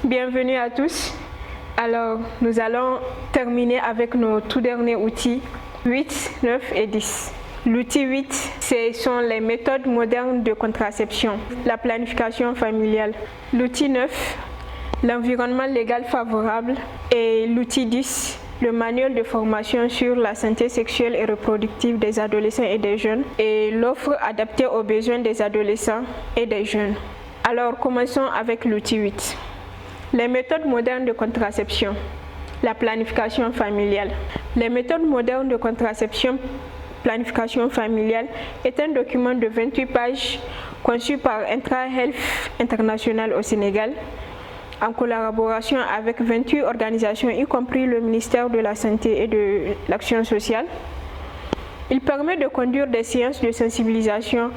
Bienvenue à tous. Alors, nous allons terminer avec nos tout derniers outils 8, 9 et 10. L'outil 8, ce sont les méthodes modernes de contraception, la planification familiale. L'outil 9, l'environnement légal favorable. Et l'outil 10, le manuel de formation sur la santé sexuelle et reproductive des adolescents et des jeunes et l'offre adaptée aux besoins des adolescents et des jeunes. Alors, commençons avec l'outil 8. Les méthodes modernes de contraception, la planification familiale. Les méthodes modernes de contraception, planification familiale est un document de 28 pages conçu par Intra-Health International au Sénégal en collaboration avec 28 organisations, y compris le ministère de la Santé et de l'Action sociale. Il permet de conduire des séances de sensibilisation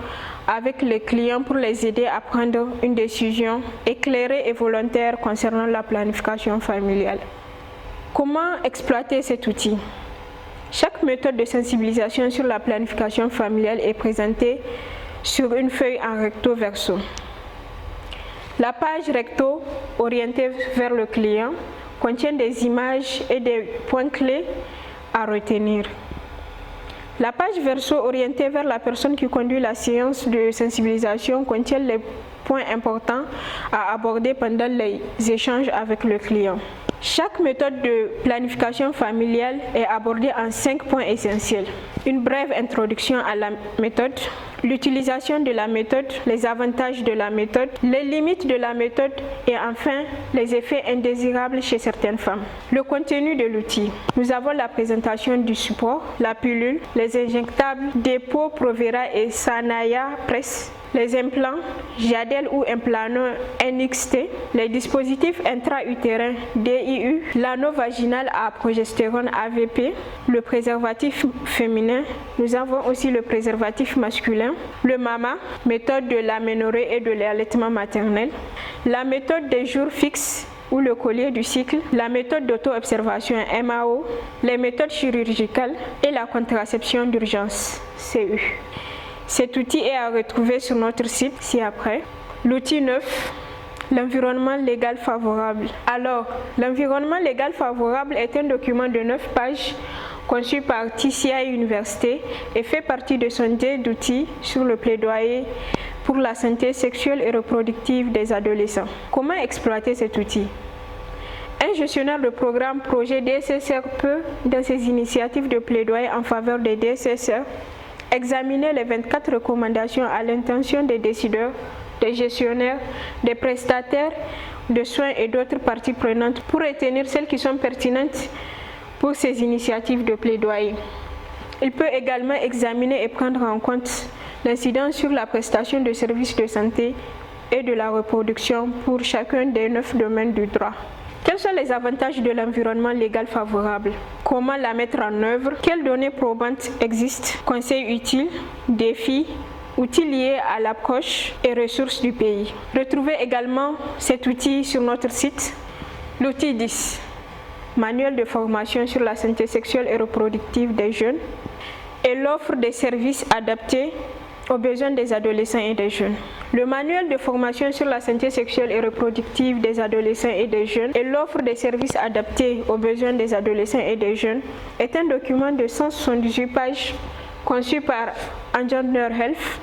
avec les clients pour les aider à prendre une décision éclairée et volontaire concernant la planification familiale. Comment exploiter cet outil? Chaque méthode de sensibilisation sur la planification familiale est présentée sur une feuille en recto verso. La page recto, orientée vers le client, contient des images et des points clés à retenir. La page verso, orientée vers la personne qui conduit la séance de sensibilisation, contient les points importants à aborder pendant les échanges avec le client. Chaque méthode de planification familiale est abordée en 5 points essentiels. Une brève introduction à la méthode, l'utilisation de la méthode, les avantages de la méthode, les limites de la méthode et enfin les effets indésirables chez certaines femmes. Le contenu de l'outil. Nous avons la présentation du support, la pilule, les injectables, dépôt, Provera et Sanaya Press, les implants, Jadel ou Implanon NXT, les dispositifs intra-utérins DIU, l'anneau vaginal à progestérone AVP, le préservatif féminin, nous avons aussi le préservatif masculin, le MAMA, méthode de l'aménorrhée et de l'allaitement maternel, la méthode des jours fixes ou le collier du cycle, la méthode d'auto-observation MAO, les méthodes chirurgicales et la contraception d'urgence CU. Cet outil est à retrouver sur notre site ci-après. L'outil 9, l'environnement légal favorable. Alors, l'environnement légal favorable est un document de 9 pages conçu par TCI Université et fait partie de son dé d'outils sur le plaidoyer pour la santé sexuelle et reproductive des adolescents. Comment exploiter cet outil? Un gestionnaire de programme projet DSSR peut, dans ses initiatives de plaidoyer en faveur des DSSR, examiner les 24 recommandations à l'intention des décideurs, des gestionnaires, des prestataires de soins et d'autres parties prenantes pour retenir celles qui sont pertinentes pour ces initiatives de plaidoyer. Il peut également examiner et prendre en compte l'incidence sur la prestation de services de santé et de la reproduction pour chacun des 9 domaines du droit. Quels sont les avantages de l'environnement légal favorable? Comment la mettre en œuvre? Quelles données probantes existent? Conseils utiles, défis, outils liés à l'approche et ressources du pays. Retrouvez également cet outil sur notre site. L'outil 10, manuel de formation sur la santé sexuelle et reproductive des jeunes et l'offre des services adaptés aux besoins des adolescents et des jeunes. Le manuel de formation sur la santé sexuelle et reproductive des adolescents et des jeunes et l'offre des services adaptés aux besoins des adolescents et des jeunes est un document de 178 pages conçu par Engender Health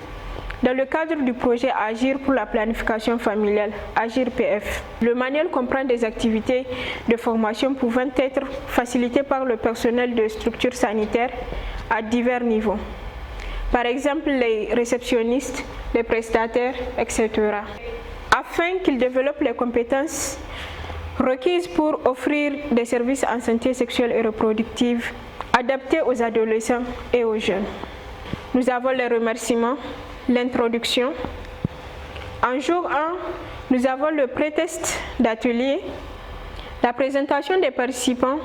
dans le cadre du projet Agir pour la planification familiale, Agir PF. Le manuel comprend des activités de formation pouvant être facilitées par le personnel de structures sanitaires à divers niveaux. Par exemple, les réceptionnistes, les prestataires, etc. Afin qu'ils développent les compétences requises pour offrir des services en santé sexuelle et reproductive adaptés aux adolescents et aux jeunes. Nous avons les remerciements, l'introduction. En jour 1, nous avons le pré-test d'atelier, la présentation des participants,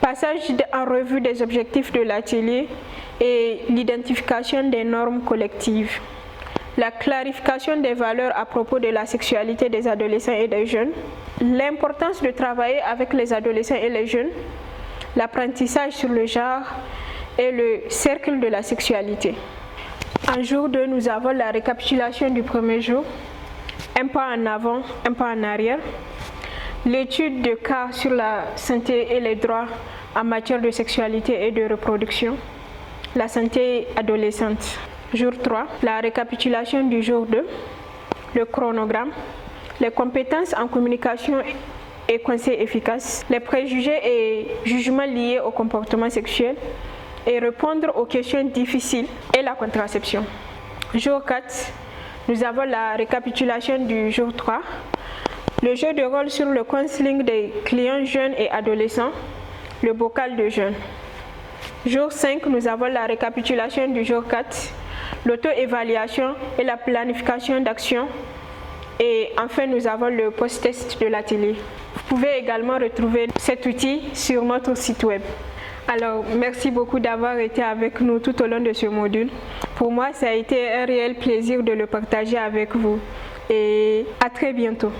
passage en revue des objectifs de l'atelier et l'identification des normes collectives. La clarification des valeurs à propos de la sexualité des adolescents et des jeunes, l'importance de travailler avec les adolescents et les jeunes, l'apprentissage sur le genre et le cercle de la sexualité. En jour 2, nous avons la récapitulation du premier jour, un pas en avant, un pas en arrière. l'étude de cas sur la santé et les droits en matière de sexualité et de reproduction, la santé adolescente. Jour 3, la récapitulation du jour 2, le chronogramme, les compétences en communication et conseils efficaces, les préjugés et jugements liés au comportement sexuel et répondre aux questions difficiles et la contraception. Jour 4, nous avons la récapitulation du jour 3, le jeu de rôle sur le counseling des clients jeunes et adolescents, le bocal de jeunes. Jour 5, nous avons la récapitulation du jour 4, l'auto-évaluation et la planification d'action. Et enfin, nous avons le post-test de l'atelier. Vous pouvez également retrouver cet outil sur notre site web. Alors, merci beaucoup d'avoir été avec nous tout au long de ce module. Pour moi, ça a été un réel plaisir de le partager avec vous. Et à très bientôt.